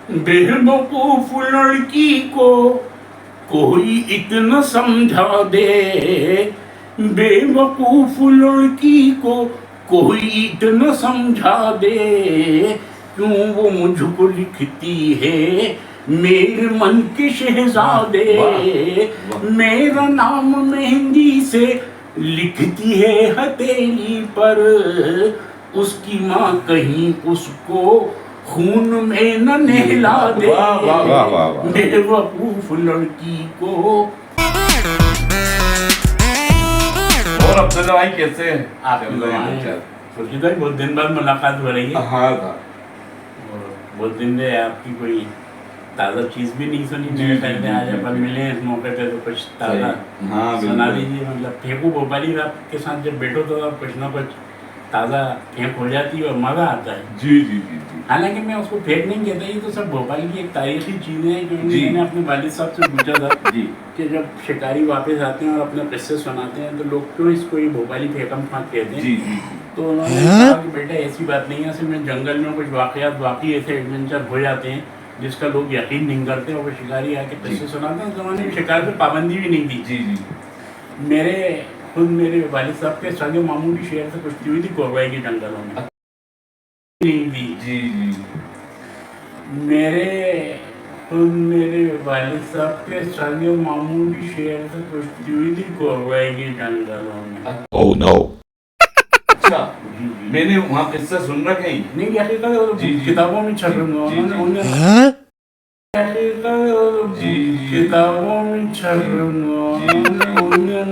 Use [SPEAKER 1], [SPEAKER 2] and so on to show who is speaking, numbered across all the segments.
[SPEAKER 1] बेवकूफ लड़की को कोई इतना समझा दे, बेवकूफ लड़की को कोई इतना समझा दे, क्यों वो मुझको लिखती है मेरे मन के शहजादे, मेरा नाम मेहंदी से लिखती है हथेली पर, उसकी माँ कहीं उसको खून में न नहला दे, बेवकूफ लड़की को।
[SPEAKER 2] और अफजल भाई कैसे हैं
[SPEAKER 1] आप खुर्शीद भाई बहुत दिन बाद मुलाकात हो रही है।
[SPEAKER 2] हाँ था
[SPEAKER 1] और बहुत दिन से आपकी कोई ताज़ा चीज़ भी नहीं सुनी। मेरे कहते आज अपन मिले इस मौके पे तो कुछ ताज़ा सुना दीजिए। मतलब फेंकू भोपाली साहब के साथ जब बैठो तो कुछ ना कुछ ताज़ा फेंक हो जाती है और मज़ा आता है।
[SPEAKER 2] जी जी जी जी।
[SPEAKER 1] हालांकि मैं उसको फेंक नहीं कहता, ये तो सब भोपाल की एक तारीखी चीज़ें हैं जो मैंने अपने वालिद साहब से पूछा था
[SPEAKER 2] जी
[SPEAKER 1] कि जब शिकारी वापस आते हैं और अपने किस्से सुनाते हैं तो लोग क्यों इसको ये भोपाली फेंकम फाँक कहते हैं।
[SPEAKER 2] जी जी
[SPEAKER 1] तो उन्होंने कहा कि बेटा ऐसी बात नहीं है, असल में जंगल में कुछ वाक़यात वाकई ऐसे एडवेंचर हो जाते हैं जिसका लोग यकीन नहीं करते और वो शिकारी आके किस्से सुनाते हैं। ज़माने में शिकार पे पाबंदी भी नहीं थी।
[SPEAKER 2] जी जी।
[SPEAKER 1] मेरे वालिद साहब के सगे मामूली शेर से कुश्ती हुई थी कोरवाई के जंगलों में। नहीं थी
[SPEAKER 2] जी जी।
[SPEAKER 1] मेरे वालिद साहब के सगे मामूली शेर से कुश्ती हुई थी कोरवाई के जंगलों में।
[SPEAKER 2] Oh no. अच्छा, मैंने वहाँ किस्सा सुन रखे हैं।
[SPEAKER 1] नहीं हकीकत किताबों में छप किताबों में छप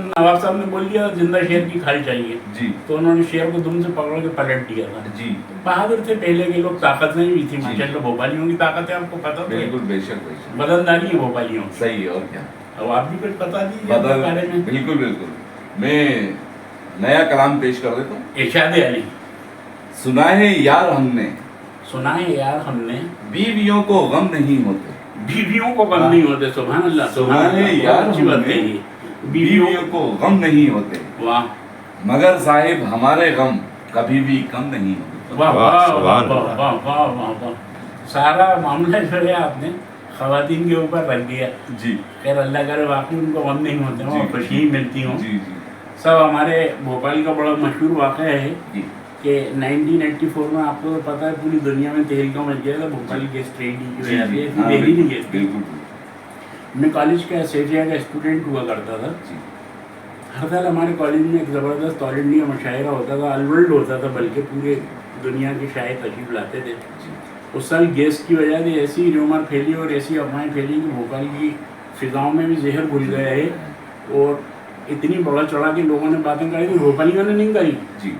[SPEAKER 1] नवाब साहब ने बोल दिया जिंदा शेर की खाल चाहिए
[SPEAKER 2] जी।
[SPEAKER 1] तो उन्होंने शेर को दुम से पकड़ के पलट दिया था
[SPEAKER 2] जी।
[SPEAKER 1] बहादुर थे पहले के लोग, ताकत नहीं भी थी माशाल्लाह। भोपालियों की ताकत है आपको पता?
[SPEAKER 2] बिल्कुल बेशक बेशक।
[SPEAKER 1] बदनदारी है भोपालियों।
[SPEAKER 2] सही है और क्या।
[SPEAKER 1] अब आप भी कुछ बता दीजिए अपने बारे में।
[SPEAKER 2] बिल्कुल बिल्कुल। मैं नया कलाम पेश कर देता हूँ।
[SPEAKER 1] इरशाद अली।
[SPEAKER 2] सुना है यार हमने,
[SPEAKER 1] सुना है यार हमने,
[SPEAKER 2] बीवियों को गम नहीं होते,
[SPEAKER 1] बीवियों को गम नहीं होते। सुभान अल्लाह।
[SPEAKER 2] सुना है यार
[SPEAKER 1] अच्छी बात है ये।
[SPEAKER 2] बीवियों को गम नहीं होते,
[SPEAKER 1] वाह,
[SPEAKER 2] मगर साहिब हमारे गम कभी भी कम नहीं होते।
[SPEAKER 1] वाह वाह वाह वाह वाह वाह। सारा मामला जो है आपने खवातीन के ऊपर रख दिया।
[SPEAKER 2] जी।
[SPEAKER 1] खैर अल्लाह करे वाकई उनको गम नहीं होते हो, खुशी ही मिलती हो।
[SPEAKER 2] जी जी।
[SPEAKER 1] सब हमारे भोपाल का बड़ा मशहूर वाक़या है
[SPEAKER 2] जी
[SPEAKER 1] कि 1984 में आपको तो पता है पूरी दुनिया में तहलका मच गया था भोपाल गैस ट्रेन की वजह से। दिल्ली नहीं गैस।
[SPEAKER 2] बिल्कुल।
[SPEAKER 1] मैं कॉलेज का सेफिया का स्टूडेंट हुआ करता था। हर साल हमारे कॉलेज में एक ज़बरदस्त ऑल इंडिया मुशायरा होता था, अलवर्ल्ड होता था, बल्कि पूरे दुनिया के शायर तशरीफ लाते थे। उस साल गैस की वजह से ऐसी र्यूमर फैली और ऐसी अफवाहें फैली कि भोपाल की फिजाओं में भी जहर घुल गया है और इतनी बड़ा चढ़ा के लोगों ने बातें करी थी। भोपालियों ने नहीं करी
[SPEAKER 2] जी,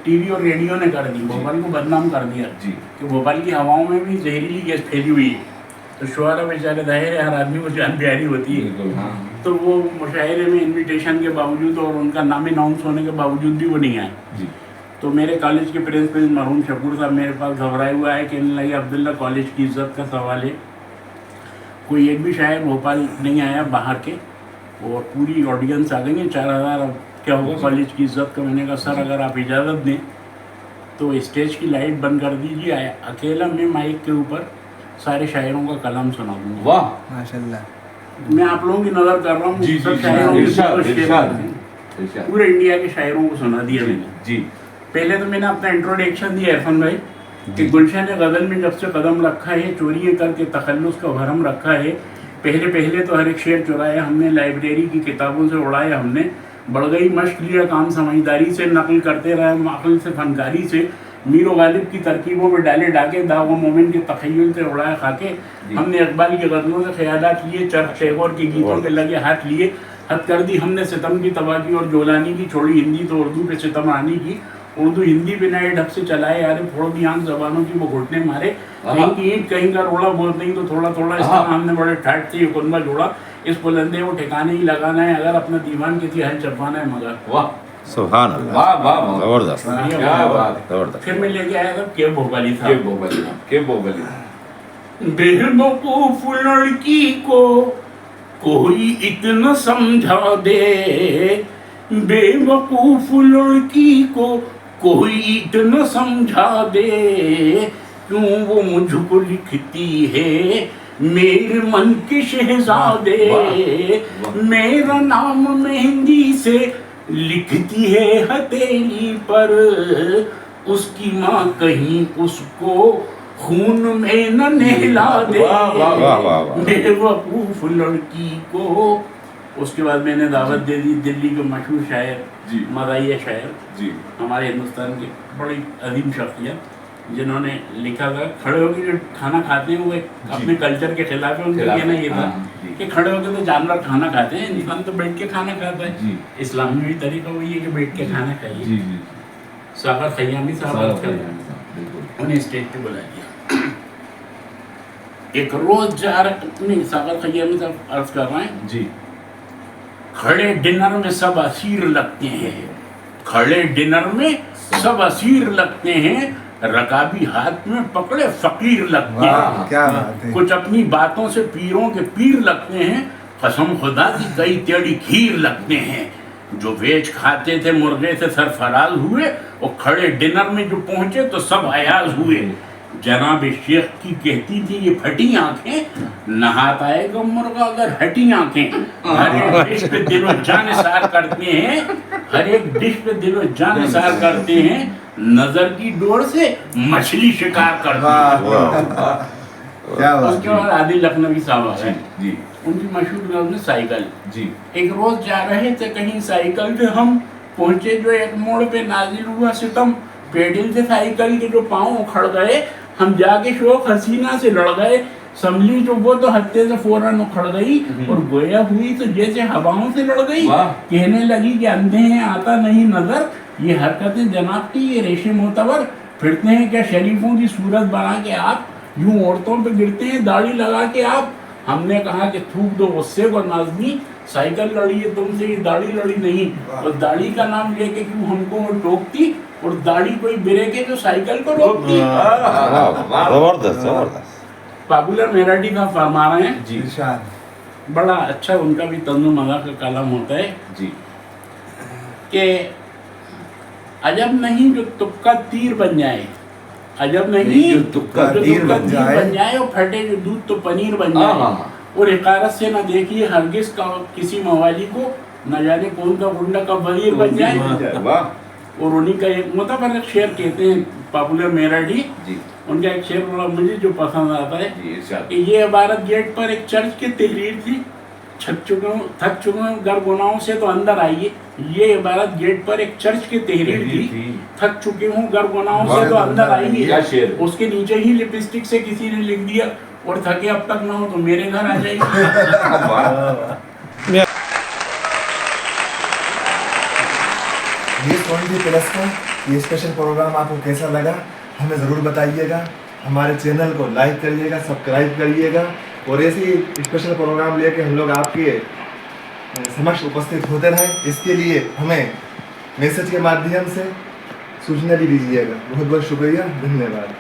[SPEAKER 1] टीवी और रेडियो ने कर दी, भोपाल को बदनाम कर दिया
[SPEAKER 2] जी
[SPEAKER 1] कि भोपाल की हवाओं में भी जहरीली गैस फैली हुई है। तो शुआरा बेचारे जाहिर है हर आदमी को जान प्यारी होती है।
[SPEAKER 2] हाँ।
[SPEAKER 1] तो वो मुशायरे में इनविटेशन के बावजूद और उनका नाम अनाउंस होने के बावजूद भी वो नहीं आए।
[SPEAKER 2] जी।
[SPEAKER 1] तो मेरे कॉलेज के प्रिंसिपल मरहूम शकूर साहब मेरे पास घबराए हुआ है, कहने लगे अब्दुल्ला कॉलेज की इज्जत का सवाल है, कोई एक भी शायर भोपाल नहीं आया बाहर के और पूरी ऑडियंस आ गई है 4000, अब क्या होगा कॉलेज की इज्जत का। मैंने कहा सर अगर आप इजाज़त दें तो स्टेज की लाइट बंद कर दीजिए, अकेला मैं माइक के ऊपर सारे शायरों का कलाम सुना दूँगा।
[SPEAKER 2] वाह
[SPEAKER 1] माशाल्लाह। मैं आप लोगों की नज़र कर रहा हूँ,
[SPEAKER 2] जी,
[SPEAKER 1] सब
[SPEAKER 2] जी,
[SPEAKER 1] शायरों
[SPEAKER 2] इरशाद।
[SPEAKER 1] पूरे इंडिया के शायरों को सुना दिया मैंने।
[SPEAKER 2] जी।
[SPEAKER 1] पहले तो मैंने अपना इंट्रोडक्शन दिया इरफान भाई कि गुलशन गज़ल में जब से कदम रखा है, चोरी करके तखल्लुस का भरम रखा है। पहले पहले तो हर एक शेर चुराया हमने, लाइब्रेरी की किताबों से उड़ाया हमने, बढ़ गई मश्क लिया काम समझदारी से, नकल करते रहे अक़ल से फनकारी से, मीरो गालिब की तरकीबों में डाले डाके, दागो मोमिन के तख़य्युल से उड़ाए खाके। हमने इकबाल की गज़लों से ख़यालात लिए, चरख टैगोर के गीतों के लगे हाथ लिए, हद कर दी हमने सितम की तबाही और जोलानी की, छोड़ी हिंदी तो उर्दू पे सितम आनी की, उर्दू हिंदी पे नए ढंग से चलाए यारे, फोड़ दी आंख ज़बानों की वो घुटने मारे, कहीं की ईंट कहीं का रोड़ा, बोल नहीं तो थोड़ा थोड़ा, इस तरह हमने बड़े ठाट से ये कुनबा जोड़ा, इस बुलंदे वो ठिकाने ही लगाना है अगर अपना दीवान किसी हल छपवाना है मगर।
[SPEAKER 2] वाह
[SPEAKER 3] सुभान अल्लाह,
[SPEAKER 2] वाह वाह
[SPEAKER 3] जबरदस्त,
[SPEAKER 2] क्या बात।
[SPEAKER 3] जबरदस्त।
[SPEAKER 1] फिर मैं लेके आया था के भोपाली था,
[SPEAKER 2] के भोपाली।
[SPEAKER 1] बेवकूफ लड़की को कोई इतना समझा दे, बेवकूफ लड़की को कोई इतना समझा दे, क्यों वो मुझको लिखती है मेरे मन के शहजादे, मेरा नाम मेहंदी से लिखती है हथेली पर, उसकी माँ कहीं उसको खून में न नहला दे, बेवकूफ लड़की को। उसके बाद मैंने दावत दे दी दिल्ली के मशहूर शायर मदाइया शायर हमारे हिंदुस्तान के बड़ी अजीम शख्सियत जिन्होंने लिखा था, खड़े होकर जो खाना खाते हैं वो अपने कल्चर के खिलाफ है। उनका कहना ये था कि खड़े होकर तो जानवर खाना खाते हैं, इंसान तो बैठ के खाना खाता है। इस्लाम में भी तरीका वही है कि बैठ के खाना खाइए। सागर खयामी साहब उन्हें स्टेज पे बुला दिया। एक रोज जा रहे नहीं, सागर खयामी साहब अर्ज कर रहे हैं
[SPEAKER 2] जी,
[SPEAKER 1] खड़े डिनर में सब असीर लगते हैं, खड़े डिनर में सब असीर लगते हैं, रकाबी हाथ में पकड़े फकीर लगते हैं।
[SPEAKER 3] क्या बात है।
[SPEAKER 1] कुछ अपनी बातों से पीरों के पीर लगते हैं, कसम खुदा की कई टेढ़ी खीर लगते हैं। जो वेज खाते थे मुर्गे से सरफराज हुए, और खड़े डिनर में जो पहुंचे तो सब अयाज हुए। जनाब शेख की कहती थी ये फटी आंखें, नहाता आएगा मुर्गा अगर हटी आंखें। हर एक डिश पे दिलो जान सार करते हैं, हर एक डिश पे दिलो जान सार करते हैं, नजर की डोर से मछली शिकार करते हैं।
[SPEAKER 3] क्या बात
[SPEAKER 1] उसके बाद आदिल लखनवी साहब आ गए,
[SPEAKER 2] जी
[SPEAKER 1] उनकी मशहूर लफ्ज साइकिल।
[SPEAKER 2] जी,
[SPEAKER 1] एक रोज जा रहे थे कहीं साइकिल पे, हम पहुंचे जो एक मोड़ पे नाजिल हुआ सितम, पेडल से साइकिल के जो पाँव उखड़ गए, हम जाके शोक हसीना से लड़ गए। संभली जो वो तो हत्ते से फौरन उखड़ गई, और गोया हुई तो जैसे हवाओं से लड़ गई। कहने लगी कि अंधे हैं आता नहीं नजर, ये हरकतें जनाब की ये रेशे मोतबर, फिरते हैं क्या शरीफों की सूरत बना के आप, यूं औरतों पे गिरते हैं दाढ़ी लगा के आप। हमने कहा कि थूक दो गुस्से को नाज़नी, साइकिल लड़ी है तुमसे, ये दाढ़ी लड़ी नहीं। और दाढ़ी का नाम लेके क्यों हमको वो टोकती, और दाढ़ी कोई बिरे के जो साइकिल को रोकती।
[SPEAKER 4] जबरदस्त जबरदस्त।
[SPEAKER 1] पॉपुलर मेराठी का फरमा रहे हैं,
[SPEAKER 2] जी
[SPEAKER 3] इरशाद।
[SPEAKER 1] बड़ा अच्छा उनका भी तंजु मज़ाक का कलाम होता है
[SPEAKER 2] जी,
[SPEAKER 1] कि अजब नहीं जो तुक्का तीर बन जाए, अजब नहीं
[SPEAKER 2] जो तुक्का
[SPEAKER 1] जो
[SPEAKER 3] तीर
[SPEAKER 1] तुक्का
[SPEAKER 3] बन
[SPEAKER 1] तीर
[SPEAKER 3] जाए।
[SPEAKER 1] बन जाए, और फटे जो दूध तो पनीर बन जाए। और हिकारत से न देखिए हरगिज का किसी मवाली को, न जाने कौन का गुंडा का वजीर बन जाए।
[SPEAKER 2] वाह,
[SPEAKER 1] और उन्हीं का एक मुतफर्रिक शेर कहते हैं पॉपुलर मेराठी,
[SPEAKER 2] जी
[SPEAKER 1] उनका एक शेर बड़ा मुझे जो पसंद आता है
[SPEAKER 2] जी, इरशाद।
[SPEAKER 1] कि ये इबारत गेट पर एक चर्च की तहरीर थी, थक चुके हूँ गर गुनाहों से तो अंदर आइए। ये इबारत गेट पर एक चर्च की तहरीर थी, थक चुके हूँ गर गुनाहों से तो अंदर
[SPEAKER 2] क्या
[SPEAKER 1] आइए।
[SPEAKER 2] शेर।
[SPEAKER 1] उसके नीचे ही लिपस्टिक से किसी ने लिख दिया, और थके अब तक ना हो तो मेरे घर आ जाइए।
[SPEAKER 3] ये 20+ का ये स्पेशल प्रोग्राम आपको कैसा लगा हमें ज़रूर बताइएगा। हमारे चैनल को लाइक करिएगा, सब्सक्राइब करिएगा, और ऐसे ही स्पेशल प्रोग्राम लेके हम लोग आपके समक्ष उपस्थित होते रहें। इसके लिए हमें मैसेज के माध्यम से सूचना भी दीजिएगा। बहुत बहुत शुक्रिया, धन्यवाद।